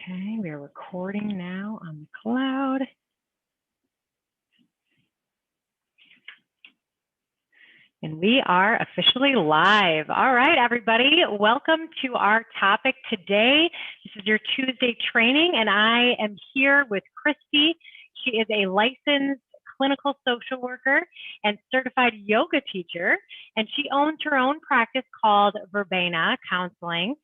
Okay, we are recording now on the cloud. And we are officially live. All right, everybody, welcome to our topic today. This is your Tuesday training, and I am here with Christy. She is a licensed clinical social worker and certified yoga teacher, and she owns her own practice called Verbena Counseling.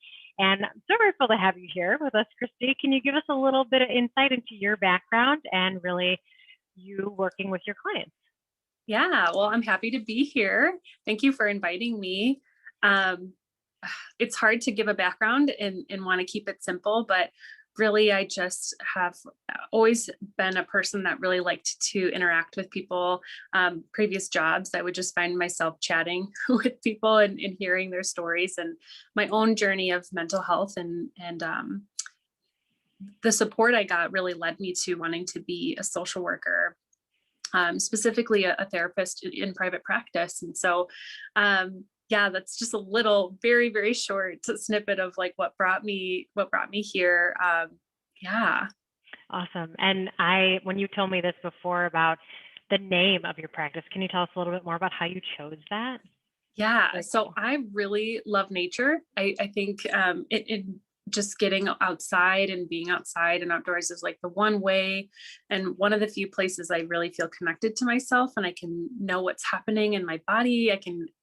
And I'm so grateful to have you here with us, Christy. Can you give us a little bit of insight into your background and really you working with your clients? Yeah, well, I'm happy to be here. Thank you for inviting me. Um, it's hard to give a background and want to keep it simple, but really, I just have always been a person that really liked to interact with people. Previous jobs, I would just find myself chatting with people and hearing their stories and my own journey of mental health and the support I got really led me to wanting to be a social worker, specifically a therapist in private practice. And so, yeah, that's just a little, very, very short snippet of like what brought me here. Yeah. Awesome. And when you told me this before about the name of your practice, can you tell us a little bit more about how you chose that? Yeah. Very So cool. I really love nature. I think it just getting outside and being outside and outdoors is like the one way and one of the few places I really feel connected to myself and I can know what's happening in my body.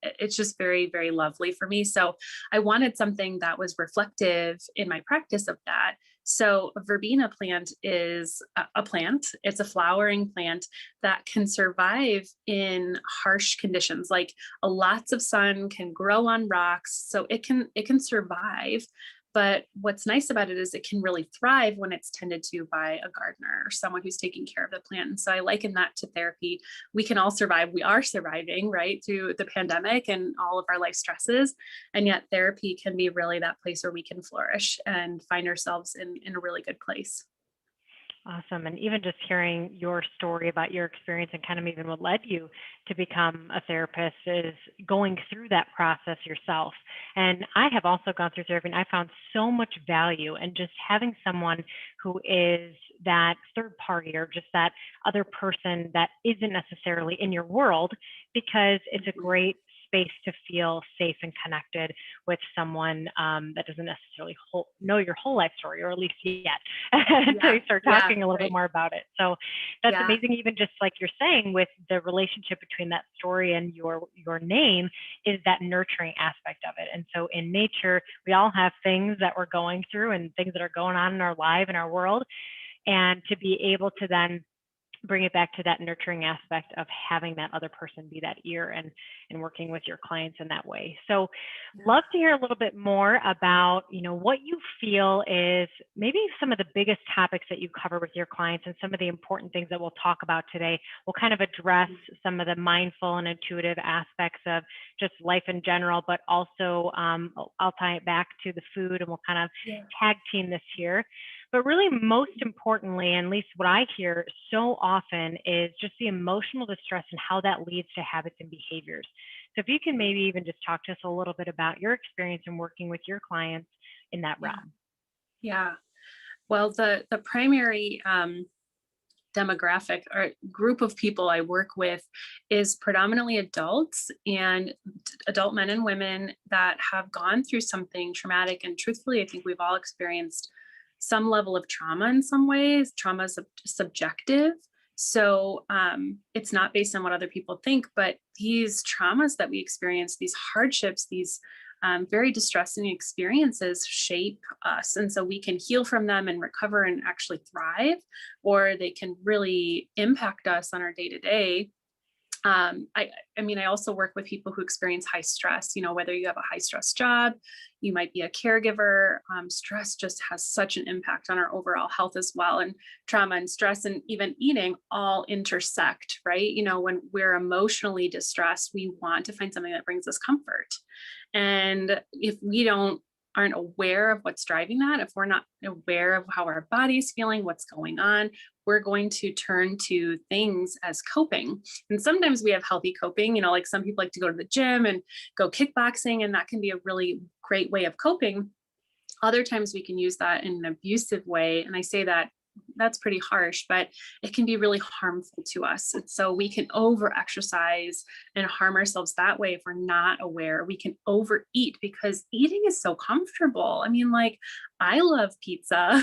It's just very, very lovely for me. So I wanted something that was reflective in my practice of that. So a verbena plant is a plant. It's a flowering plant that can survive in harsh conditions, like lots of sun, can grow on rocks, so it can survive. But what's nice about it is it can really thrive when it's tended to by a gardener or someone who's taking care of the plant. And so I liken that to therapy. We can all survive. We are surviving, right, through the pandemic and all of our life stresses. And yet therapy can be really that place where we can flourish and find ourselves in a really good place. Awesome. And even just hearing your story about your experience and kind of even what led you to become a therapist is going through that process yourself. And I have also gone through therapy and I found so much value in just having someone who is that third party or just that other person that isn't necessarily in your world, because it's a great space to feel safe and connected with someone that doesn't necessarily know your whole life story, or at least yet, until Yeah. you start Yeah. talking a little bit Right. more about it. So that's Yeah. amazing. Even just like you're saying, with the relationship between that story and your name, is that nurturing aspect of it. And so in nature, we all have things that we're going through and things that are going on in our life and our world, and to be able to then bring it back to that nurturing aspect of having that other person be that ear and working with your clients in that way. So love to hear a little bit more about, what you feel is maybe some of the biggest topics that you cover with your clients and some of the important things that we'll talk about today. We'll kind of address some of the mindful and intuitive aspects of just life in general, but also I'll tie it back to the food and we'll kind of Yeah. tag team this here. But really, most importantly, and at least what I hear so often, is just the emotional distress and how that leads to habits and behaviors. So if you can maybe even just talk to us a little bit about your experience in working with your clients in that Yeah. realm. Yeah. Well, the primary demographic or group of people I work with is predominantly adults and adult men and women that have gone through something traumatic. And truthfully, I think we've all experienced some level of trauma in some ways. Trauma is subjective. So it's not based on what other people think, but these traumas that we experience, these hardships, these very distressing experiences shape us. And so we can heal from them and recover and actually thrive, or they can really impact us on our day to day. I mean, I also work with people who experience high stress, whether you have a high stress job, you might be a caregiver. Stress just has such an impact on our overall health as well. And trauma and stress and even eating all intersect, right? When we're emotionally distressed, we want to find something that brings us comfort. And if we aren't aware of what's driving that, if we're not aware of how our body's feeling, what's going on, we're going to turn to things as coping. And sometimes we have healthy coping, like some people like to go to the gym and go kickboxing, and that can be a really great way of coping. Other times we can use that in an abusive way. And I say that that's pretty harsh, but it can be really harmful to us. And so we can over exercise and harm ourselves that way if we're not aware. We can overeat because eating is so comfortable. I mean, like, I love pizza.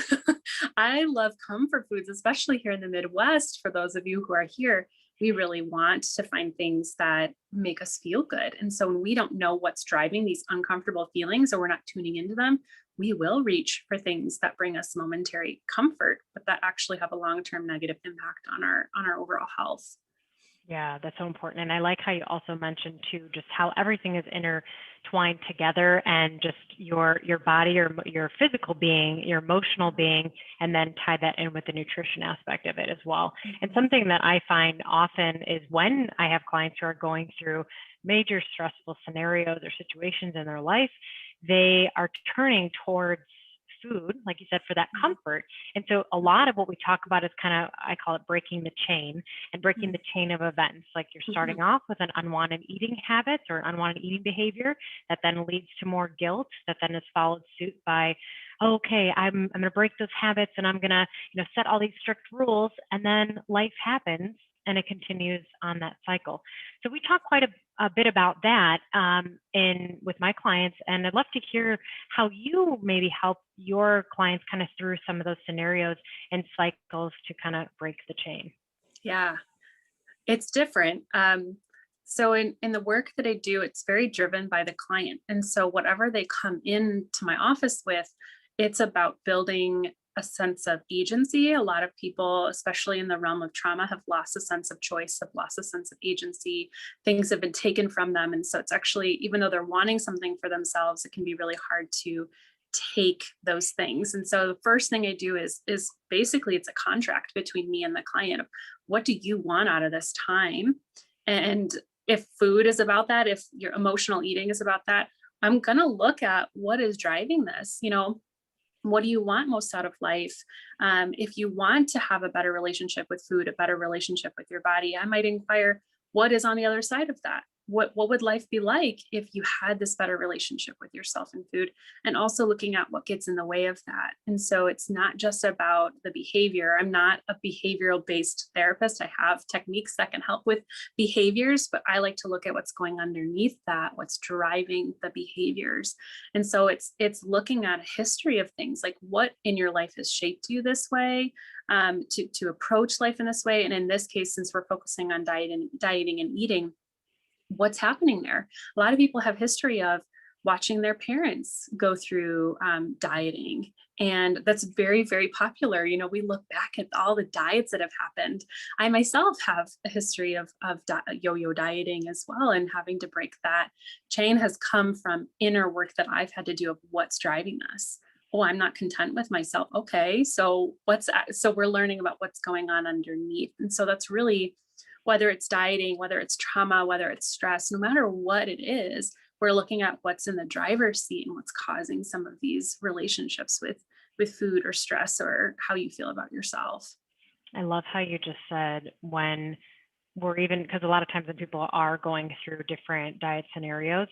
I love comfort foods, especially here in the Midwest. For those of you who are here, we really want to find things that make us feel good. And so when we don't know what's driving these uncomfortable feelings or we're not tuning into them, we will reach for things that bring us momentary comfort, but that actually have a long-term negative impact on our overall health. Yeah, that's so important. And I like how you also mentioned too, just how everything is intertwined together, and just your body, your physical being, your emotional being, and then tie that in with the nutrition aspect of it as well. And Mhm. something that I find often is when I have clients who are going through major stressful scenarios or situations in their life, they are turning towards food, like you said, for that Mhm. comfort. And so a lot of what we talk about is kind of, I call it breaking the chain, and breaking the chain of events. Like you're Mhm. starting off with an unwanted eating habit or an unwanted eating behavior that then leads to more guilt, that then is followed suit by, okay, I'm going to break those habits, and I'm going to, set all these strict rules. And then life happens and it continues on that cycle. So we talk quite a bit about that in with my clients, and I'd love to hear how you maybe help your clients kind of through some of those scenarios and cycles to kind of break the chain. Yeah, it's different. So in the work that I do, it's very driven by the client. And so whatever they come into my office with, it's about building a sense of agency. A lot of people, especially in the realm of trauma, have lost a sense of choice, have lost a sense of agency. Things have been taken from them. And so it's actually, even though they're wanting something for themselves, it can be really hard to take those things. And so the first thing I do is basically it's a contract between me and the client of what do you want out of this time? And if food is about that, if your emotional eating is about that, I'm going to look at what is driving this. What do you want most out of life? If you want to have a better relationship with food, a better relationship with your body, I might inquire what is on the other side of that. What would life be like if you had this better relationship with yourself and food? And also looking at what gets in the way of that. And so it's not just about the behavior. I'm not a behavioral based therapist. I have techniques that can help with behaviors, but I like to look at what's going underneath that, what's driving the behaviors. And so it's looking at a history of things, like what in your life has shaped you this way, to approach life in this way. And in this case, since we're focusing on dieting and eating, what's happening there? A lot of people have history of watching their parents go through dieting. And that's very, very popular. We look back at all the diets that have happened. I myself have a history of yo-yo dieting as well, and having to break that chain has come from inner work that I've had to do of what's driving us. Oh, I'm not content with myself. Okay, so so we're learning about what's going on underneath. And so that's really, whether it's dieting, whether it's trauma, whether it's stress, no matter what it is, we're looking at what's in the driver's seat and what's causing some of these relationships with food or stress or how you feel about yourself. I love how you just said when we're even, because a lot of times when people are going through different diet scenarios,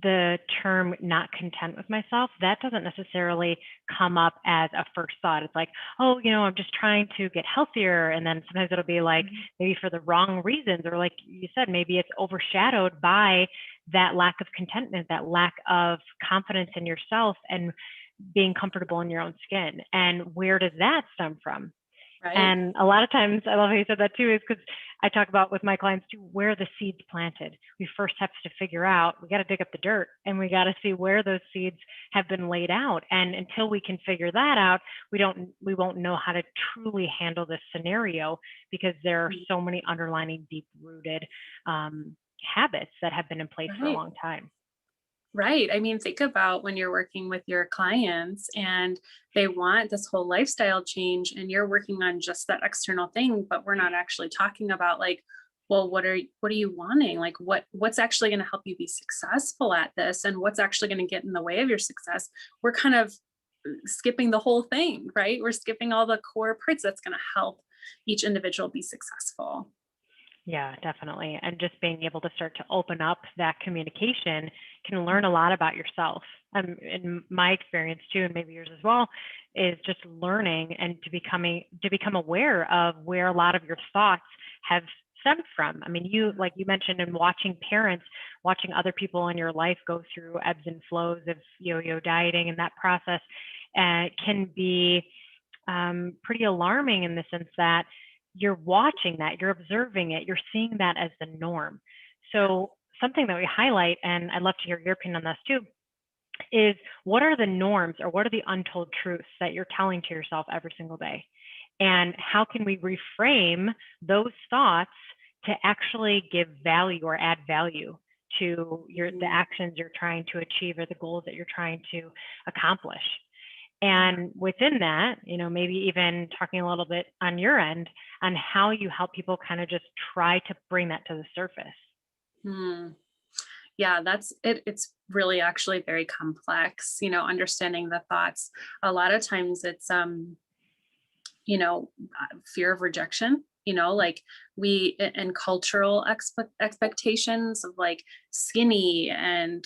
the term not content with myself, that doesn't necessarily come up as a first thought. It's like, oh, I'm just trying to get healthier. And then sometimes it'll be like Mhm. maybe for the wrong reasons, or like you said, maybe it's overshadowed by that lack of contentment, that lack of confidence in yourself and being comfortable in your own skin. And where does that stem from? Right. And a lot of times, I love how you said that too, is because I talk about with my clients too, where the seeds planted. We first have to figure out, we got to dig up the dirt, and we got to see where those seeds have been laid out. And until we can figure that out, we won't know how to truly handle this scenario, because there are Mhm. so many underlying deep rooted habits that have been in place for a Right. long time. Right. I mean, think about when you're working with your clients and they want this whole lifestyle change and you're working on just that external thing, but we're not actually talking about, like, well, what are you wanting? Like what's actually going to help you be successful at this, and what's actually going to get in the way of your success? We're kind of skipping the whole thing, right? We're skipping all the core parts that's going to help each individual be successful. Yeah, definitely. And just being able to start to open up that communication can learn a lot about yourself. In my experience too, and maybe yours as well, is just learning and to become aware of where a lot of your thoughts have stemmed from. I mean, you like you mentioned in watching parents, watching other people in your life go through ebbs and flows of yo-yo dieting, and that process can be pretty alarming in the sense that you're watching that, you're observing it, you're seeing that as the norm. So, something that we highlight, and I'd love to hear your opinion on this too, is what are the norms or what are the untold truths that you're telling to yourself every single day? And how can we reframe those thoughts to actually give value or add value to the Mhm. actions you're trying to achieve or the goals that you're trying to accomplish? Yeah. And within that, maybe even talking a little bit on your end on how you help people kind of just try to bring that to the surface. Hmm. Yeah, that's it. It's really actually very complex, understanding the thoughts. A lot of times it's fear of rejection, like and cultural expectations of like skinny and,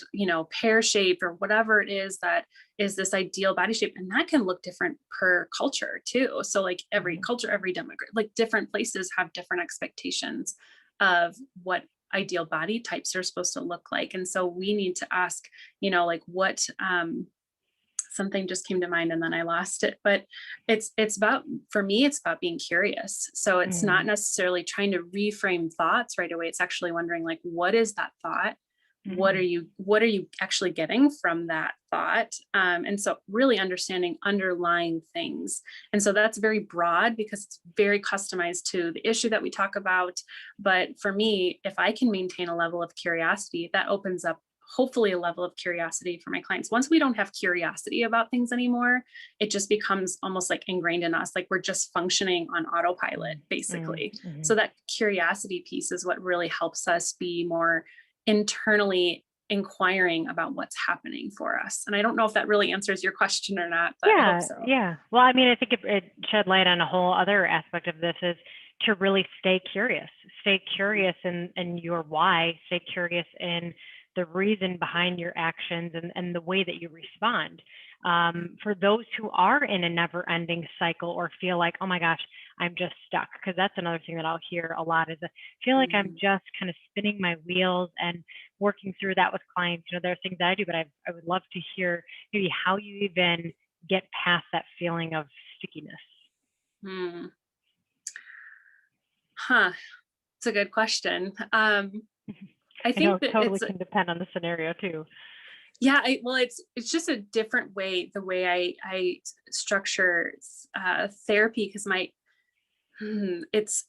pear shaped or whatever it is that is this ideal body shape. And that can look different per culture too. So like every Mhm. culture, every demographic, like different places have different expectations of what ideal body types are supposed to look like. And so we need to ask, like what, something just came to mind and then I lost it. But it's about, for me, it's about being curious. So it's not Mhm. necessarily trying to reframe thoughts right away. It's actually wondering like, what is that thought? Mhm. What are you actually getting from that thought? And so really understanding underlying things. And so that's very broad because it's very customized to the issue that we talk about. But for me, if I can maintain a level of curiosity, that opens up hopefully a level of curiosity for my clients. Once we don't have curiosity about things anymore, it just becomes almost like ingrained in us, like we're just functioning on autopilot, Mhm. basically. So Mhm. that curiosity piece is what really helps us be more internally inquiring about what's happening for us. And I don't know if that really answers your question or not, but I hope Yeah, so. yeah. Well, I mean, I think it shed light on a whole other aspect of this is to really stay curious in your why, stay curious in the reason behind your actions and the way that you respond. For those who are in a never ending cycle or feel like, oh my gosh, I'm just stuck, because that's another thing that I'll hear a lot is I feel like I'm Mhm. just kind of spinning my wheels and working through that with clients. There are things that I do, but I would love to hear maybe how you even get past that feeling of stickiness? Hmm. Huh. It's a good question. I I know think it that totally it's can depend on the scenario too. yeah, well, it's just a different way, the way I structure therapy, because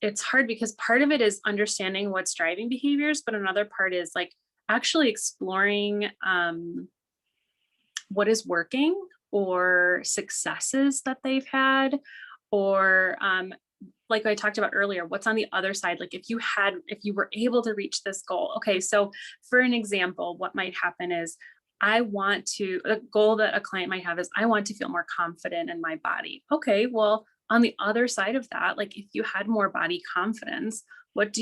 it's hard because part of it is understanding what's driving behaviors, but another part is like actually exploring what is working or successes that they've had, or like I talked about earlier, what's on the other side? Like if you were able to reach this goal. Okay, so for an example, what might happen is a goal that a client might have is I want to feel more confident in my body. Okay, well, on the other side of that, like if you had more body confidence, what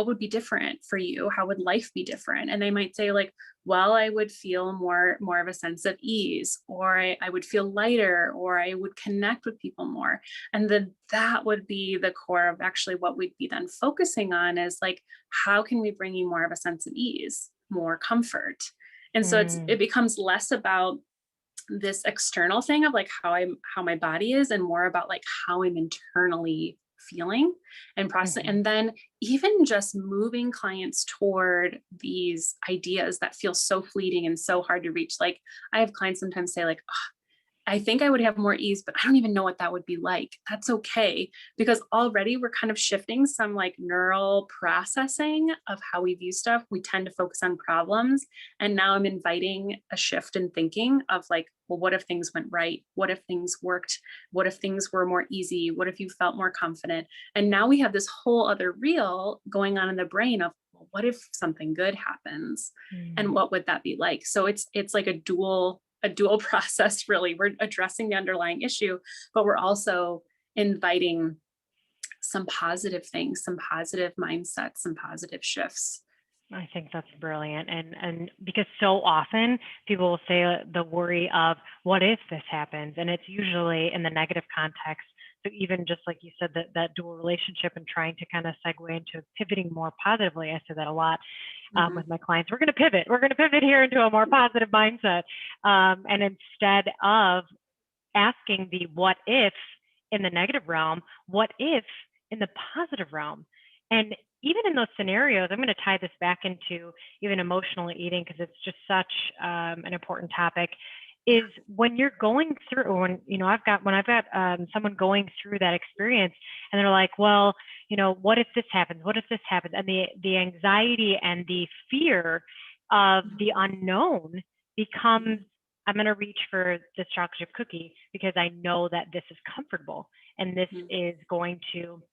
would be different for you? How would life be different? And they might say like, well, I would feel more of a sense of ease, or I would feel lighter, or I would connect with people more. And then that would be the core of actually what we'd be then focusing on is like, how can we bring you more of a sense of ease, more comfort? And so Mm, it becomes less about this external thing of like how my body is, and more about like how I'm internally feeling and processing. mhm, And then even just moving clients toward these ideas that feel so fleeting and so hard to reach. Like I have clients sometimes say like, I think I would have more ease, but I don't even know what that would be like. That's okay, because already we're kind of shifting some like neural processing of how we view stuff. We tend to focus on problems. And now I'm inviting a shift in thinking of like, well, what if things went right? What if things worked? What if things were more easy? What if you felt more confident? And now we have this whole other reel going on in the brain of, well, what if something good happens? And mm, what would that be like? So it's like a dual process. Really, we're addressing the underlying issue, but we're also inviting some positive things, some positive mindsets, some positive shifts. I think that's brilliant. And because so often people will say the worry of what if this happens? And it's usually in the negative context. So even just like you said, that dual relationship and trying to kind of segue into pivoting more positively. I say that a lot Mhm. with my clients. We're going to pivot. We're going to pivot here into a more positive mindset. And instead of asking the what if in the negative realm, what if in the positive realm? And even in those scenarios, I'm going to tie this back into even emotional eating because it's just such an important topic. Yeah. Is when you're going through, when I've got someone going through that experience, and they're like, well, what if this happens? What if this happens? And the anxiety and the fear of the unknown becomes, I'm going to reach for this chocolate chip cookie because I know that this is comfortable and this Mhm. is going to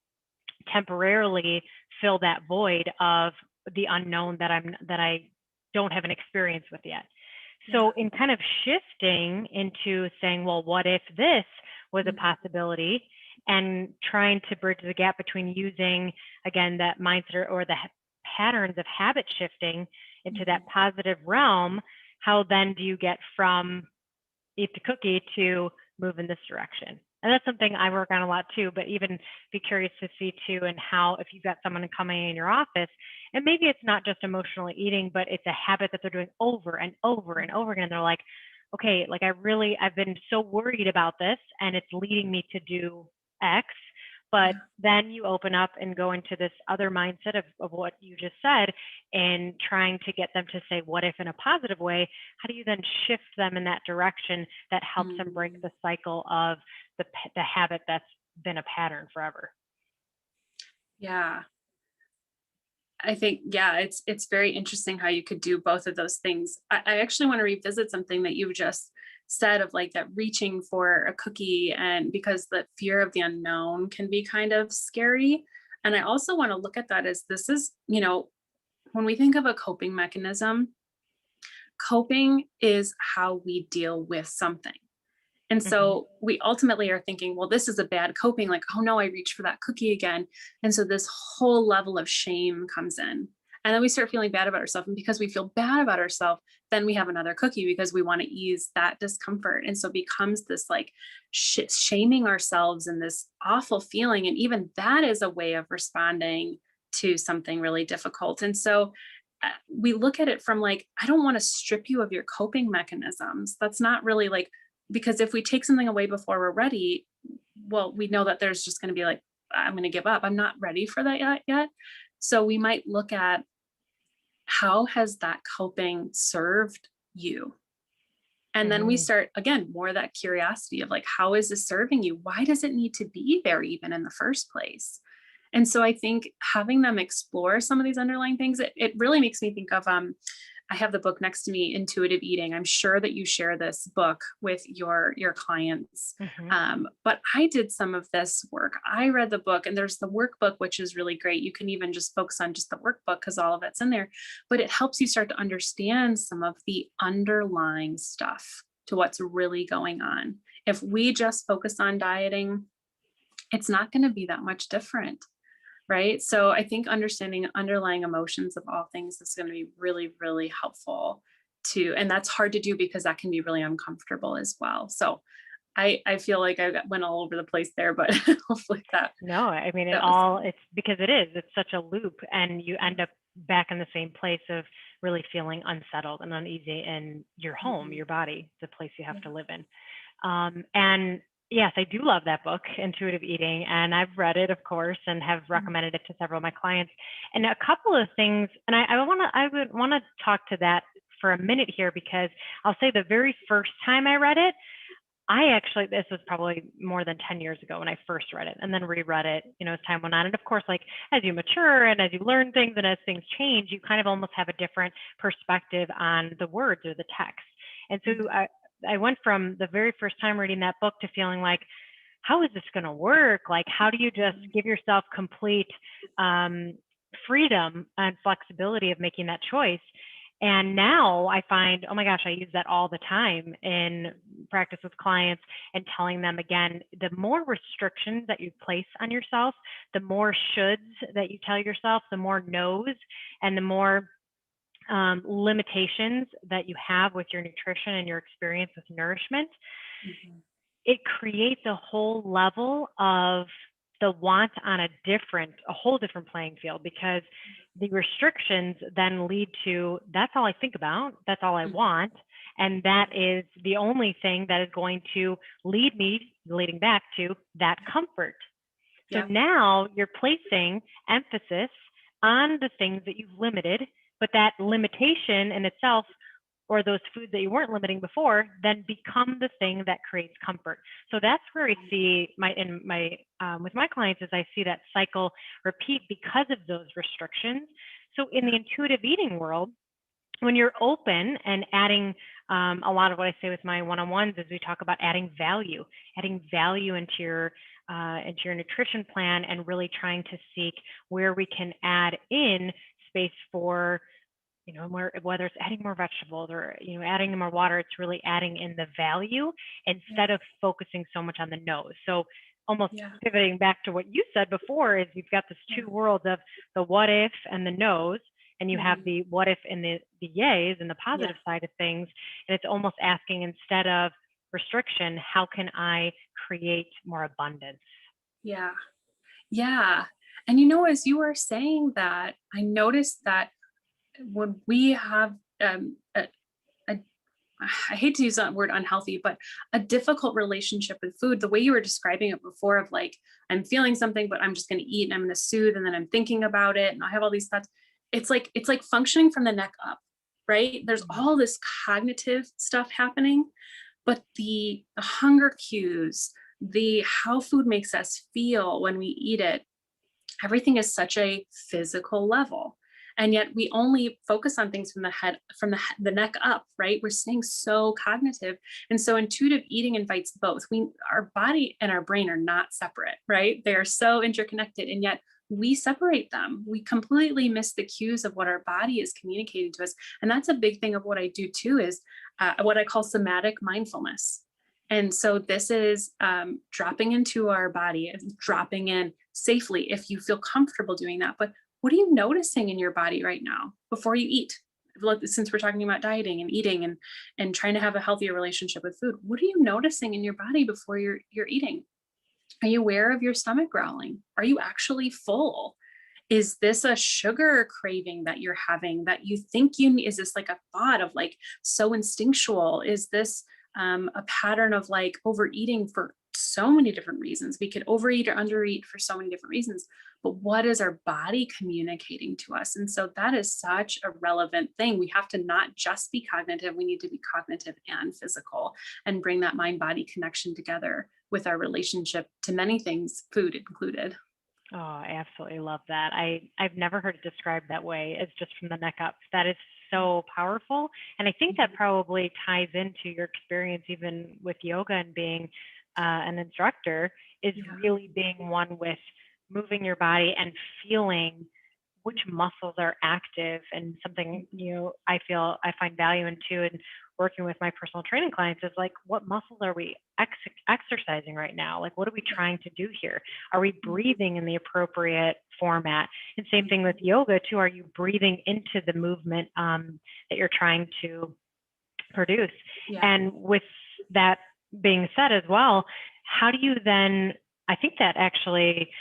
temporarily fill that void of the unknown that I don't have an experience with yet. Yeah. So in kind of shifting into saying, well, what if this was a Mhm. possibility, and trying to bridge the gap between using again that mindset or the patterns of habit shifting into that Mhm. positive realm, how then do you get from eat the cookie to move in this direction? And that's something I work on a lot too, but even be curious to see too, and how if you've got someone coming in your office, and maybe it's not just emotionally eating, but it's a habit that they're doing over and over and over again. And they're like, okay, like I've been so worried about this and it's leading me to do X. But Yeah. then you open up and go into this other mindset of what you just said, and trying to get them to say, what if in a positive way? How do you then shift them in that direction that helps them break Mhm. the cycle of the habit that's been a pattern forever? Yeah. I think, yeah, it's very interesting how you could do both of those things. I actually want to revisit something that you just said of like that reaching for a cookie, and because the fear of the unknown can be kind of scary. And I also want to look at that as this is, when we think of a coping mechanism, coping is how we deal with something. And Hmm. so we ultimately are thinking, well, this is a bad coping, like, oh no, I reached for that cookie again. And so this whole level of shame comes in. And then we start feeling bad about ourselves. And because we feel bad about ourselves, then we have another cookie because we want to ease that discomfort. And so it becomes this like shaming ourselves and this awful feeling. And even that is a way of responding to something really difficult. And so we look at it from like, I don't want to strip you of your coping mechanisms. That's not really like, because if we take something away before we're ready, well, we know that there's just going to be like, I'm going to give up. I'm not ready for that yet. So we might look at how has that coping served you? And then we Hmm. start again, more of that curiosity of like, how is this serving you? Why does it need to be there even in the first place? And so I think having them explore some of these underlying things, it really makes me think of I have the book next to me, Intuitive Eating. I'm sure that you share this book with your clients. Hmm. But I did some of this work. I read the book, and there's the workbook, which is really great. You can even just focus on just the workbook because all of it's in there. But it helps you start to understand some of the underlying stuff to what's really going on. If we just focus on dieting, it's not going to be that much different. Right. So I think understanding underlying emotions of all things is going to be really, really helpful to, and that's hard to do because that can be really uncomfortable as well. So I feel like went all over the place there, but hopefully No, I mean, that was, it's because it's such a loop, and you end up back in the same place of really feeling unsettled and uneasy in your home, mhm, your body, the place you have to yeah. live in. And yes, I do love that book, Intuitive Eating, and I've read it, of course, and have Mm, recommended it to several of my clients. And a couple of things, and I would want to talk to that for a minute here, because I'll say the very first time I read it, this was probably more than 10 years ago when I first read it, and then reread it, as time went on. And of course, like as you mature and as you learn things and as things change, you kind of almost have a different perspective on the words or the text. And so mhm, I went from the very first time reading that book to feeling like, how is this going to work? Like, how do you just mhm, give yourself complete um, freedom and flexibility of making that choice? And now I find, oh my gosh, I use that all the time in practice with clients and telling them again, the more restrictions that you place on yourself, the more shoulds that you tell yourself, the more no's, and the more limitations that you have with your nutrition and your experience with nourishment, Mhm. it creates a whole level of the want on a whole different playing field, because the restrictions then lead to, that's all I think about, that's all I Mhm. want, and that is the only thing that is going to leading back to that comfort. So Yep. now you're placing emphasis on the things that you've limited, but that limitation in itself, or those foods that you weren't limiting before, then become the thing that creates comfort. So that's where I see with my clients, is I see that cycle repeat because of those restrictions. So in the Yeah. intuitive eating world, when you're open and adding, a lot of what I say with my one-on-ones is we talk about adding value into your nutrition plan, and really trying to seek where we can add in space for, whether it's adding more vegetables or, adding more water, it's really adding in the value Yeah. instead of focusing so much on the nose. So almost Yeah. pivoting back to what you said before, is you've got this Yeah. two worlds of the what if and the no's, and you have Mhm. the what if and the yays and the Yeah. positive side of things. And it's almost asking, instead of restriction, how can I create more abundance? Yeah. Yeah. And as you were saying that, I noticed that when we have a I hate to use that word unhealthy, but a difficult relationship with food, the way you were describing it before, of like, I'm feeling something, but I'm just going to eat and I'm going to soothe. And then I'm thinking about it and I have all these thoughts. It's like functioning from the neck up, right? There's Mhm. all this cognitive stuff happening, but the hunger cues, the how food makes us feel when we eat it, everything is such a physical level, and yet we only focus on things from the head, the neck up, right? We're staying so cognitive. And so intuitive eating invites both. Our body and our brain are not separate, right? They are so interconnected, and yet we separate them. We completely miss the cues of what our body is communicating to us. And that's a big thing of what I do too, is what I call somatic mindfulness. And so this is dropping into our body, dropping in safely if you feel comfortable doing that. But what are you noticing in your body right now before you eat? Since we're talking about dieting and eating and trying to have a healthier relationship with food, what are you noticing in your body before you're eating? Are you aware of your stomach growling? Are you actually full? Is this a sugar craving that you're having that you think is this like a thought of like so instinctual? Is this a pattern of like overeating for so many different reasons? We could overeat or undereat for so many different reasons, but what is our body communicating to us? And so that is such a relevant thing. We have to not just be cognitive, we need to be cognitive and physical, and bring that mind body connection together with our relationship to many things, food included. Oh, I absolutely love that. I've never heard it described that way, as just from the neck up. That is so powerful. And I think that Mhm. probably ties into your experience even with yoga and being an instructor, is Yeah. really being one with moving your body and feeling which muscles are active. And something, I find value in too, and working with my personal training clients, is like, what muscles are we exercising right now? Like, what are we trying to do here? Are we Mhm. breathing in the appropriate format? And same thing with Mhm. yoga too. Are you breathing into the movement that you're trying to produce? Yeah. And with that being said as well, how do you then, I think that actually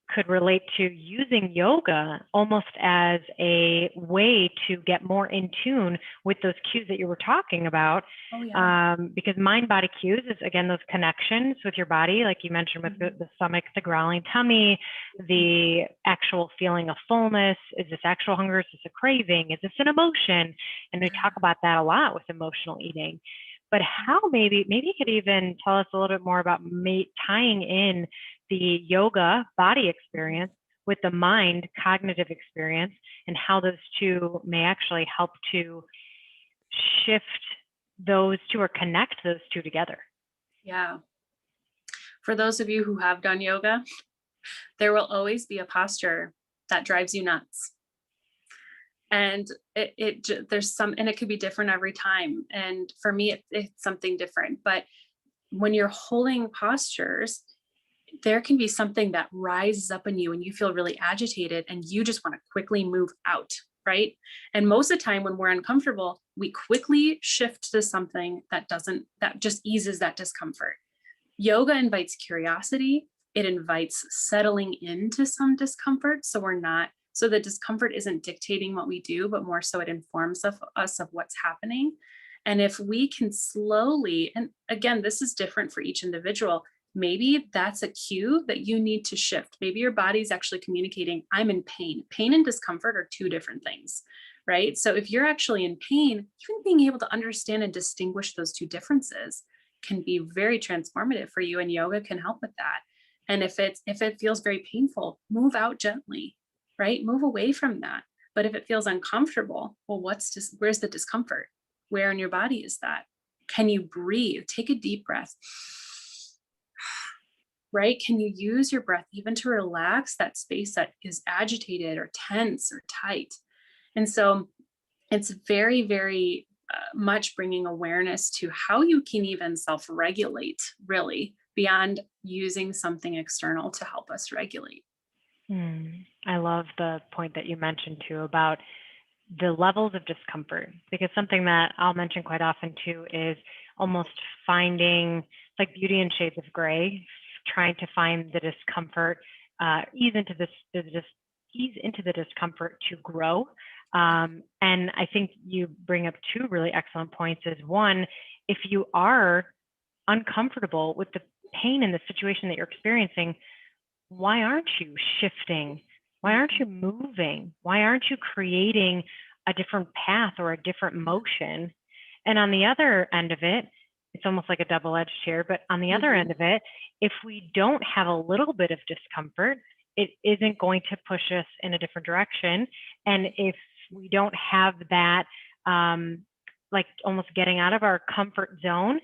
could relate to using yoga almost as a way to get more in tune with those cues that you were talking about. Oh, yeah. Because mind body cues is, again, those connections with your body, like you mentioned, with Mhm. the stomach, the growling tummy, Mhm. the actual feeling of fullness. Is this actual hunger? Is this a craving? Is this an emotion? And we talk Yeah. about that a lot with emotional eating. But how, maybe you could even tell us a little bit more about tying in the yoga body Mhm. experience with the mind cognitive experience, and how those two may actually help to shift those two, or connect those two together. Yeah. For those of you who have done yoga, there will always be a posture that drives you nuts. And there's some, and it could be different every time. And for me, it's something different. But when you're holding postures, there can be something that rises up in you and you feel really agitated and you just want to quickly move out, right? And most of the time when we're uncomfortable, we quickly shift to something that just eases that discomfort. Yoga invites curiosity. It invites settling into some discomfort. So the discomfort isn't dictating what we do, but more so it informs us of what's happening. And if we can slowly, and again, this is different for each individual, maybe that's a cue that you need to shift. Maybe your body's actually communicating, I'm in pain. Pain and discomfort are two different things, right? So if you're actually in pain, even being able to understand and distinguish those two differences can be very transformative for you, and yoga can help with that. And if it feels very painful, move out gently, right? Move away from that. But if it feels uncomfortable, well, where's the discomfort? Where in your body is that? Can you breathe? Take a deep breath, right? Can you use your breath even to relax that space that is agitated or tense or tight? And so it's very, very much bringing awareness to how you can even self-regulate, really, beyond using something external to help us regulate. I love the point that you mentioned too about the levels of discomfort, because something that I'll mention quite often too is almost finding like beauty in shades of gray, trying to find the discomfort, ease into ease into the discomfort to grow. And I think you bring up two really excellent points. Is one, if you are uncomfortable with the pain in the situation that you're experiencing, why aren't you shifting? Why aren't you moving? Why aren't you creating a different path or a different motion? And on the other end of it, it's almost like a double-edged here, but on the other end of it, if we don't have a little bit of discomfort, it isn't going to push us in a different direction. And if we don't have that, like almost getting out of our comfort zone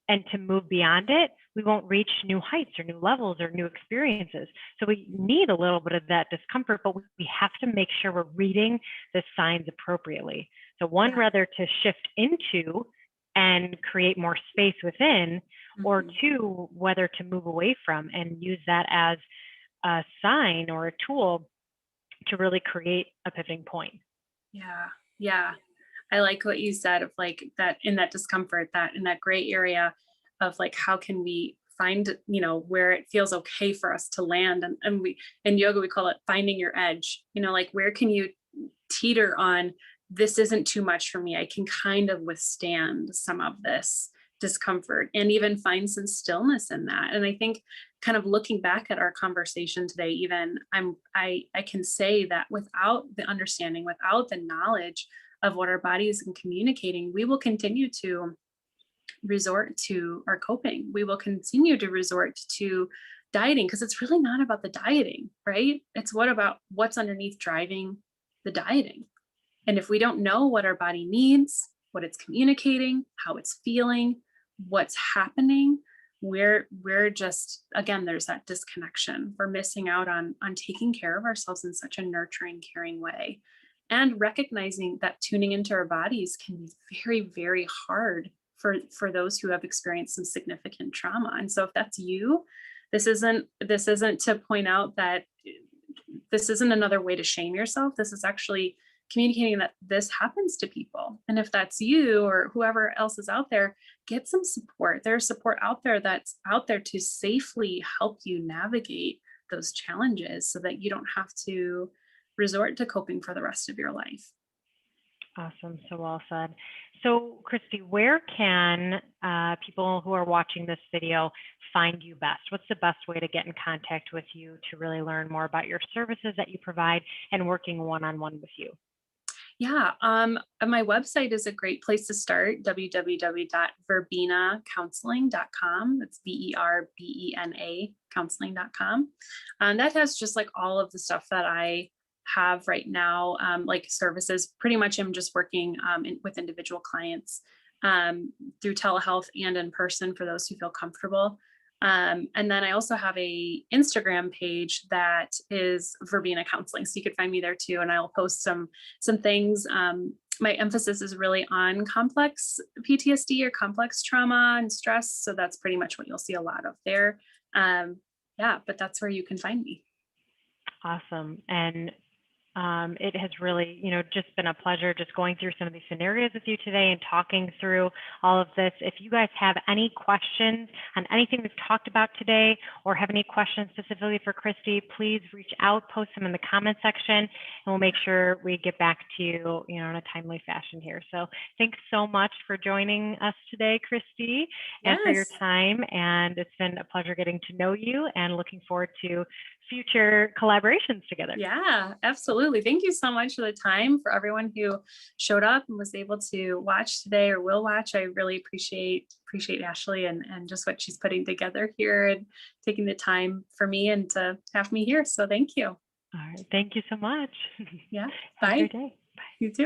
and to move beyond it, we won't reach new heights or new levels or new experiences. So we need a little bit of that discomfort, but we have to make sure we're reading the signs appropriately. So one, rather to shift into and create more space within, or two, whether to move away from and use that as a sign or a tool to really create a pivoting point. Yeah. Yeah. I like what you said of like that in that discomfort, that in that gray area of like, how can we find, where it feels okay for us to land? And we, in yoga, we call it finding your edge, like where can you teeter on, this isn't too much for me. I can kind of withstand some of this discomfort and even find some stillness in that. And I think kind of looking back at our conversation today, even I can say that without the understanding, without the knowledge of what our bodies are communicating, we will continue to resort to our coping. We will continue to resort to dieting because it's really not about the dieting, right? It's about what's underneath driving the dieting. And if we don't know what our body needs, what it's communicating, how it's feeling, what's happening, we're just, again, there's that disconnection. We're missing out on taking care of ourselves in such a nurturing, caring way. And recognizing that tuning into our bodies can be very, very hard for those who have experienced some significant trauma. And so if that's you, this isn't to point out that this isn't another way to shame yourself. This is actually communicating that this happens to people. And if that's you or whoever else is out there, get some support. There's support out there that's out there to safely help you navigate those challenges so that you don't have to resort to coping for the rest of your life. Awesome. So well said. So, Christy, where can people who are watching this video find you best? What's the best way to get in contact with you to really learn more about your services that you provide and working one-on-one with you? Yeah, my website is a great place to start, www.verbenacounseling.com. That's VERBENA counseling.com. And that has just like all of the stuff that I have right now, like services. Pretty much I'm just working with individual clients through telehealth and in person for those who feel comfortable. And then I also have a Instagram page that is Verbena counseling. So you could find me there too. And I'll post some things. My emphasis is really on complex PTSD or complex trauma and stress. So that's pretty much what you'll see a lot of there. Yeah, but that's where you can find me. Awesome. And it has really, just been a pleasure just going through some of these scenarios with you today and talking through all of this. If you guys have any questions on anything we've talked about today or have any questions specifically for Christy, please reach out, post them in the comment section, and we'll make sure we get back to you, in a timely fashion here. So thanks so much for joining us today, Christy, and for your Yes. time. And it's been a pleasure getting to know you and looking forward to future collaborations together. Yeah, absolutely. Thank you so much for the time, for everyone who showed up and was able to watch today or will watch. I really appreciate Ashley and just what she's putting together here and taking the time for me and to have me here. So thank you. All right. Thank you so much. Yeah. Have a great Bye. day. You too.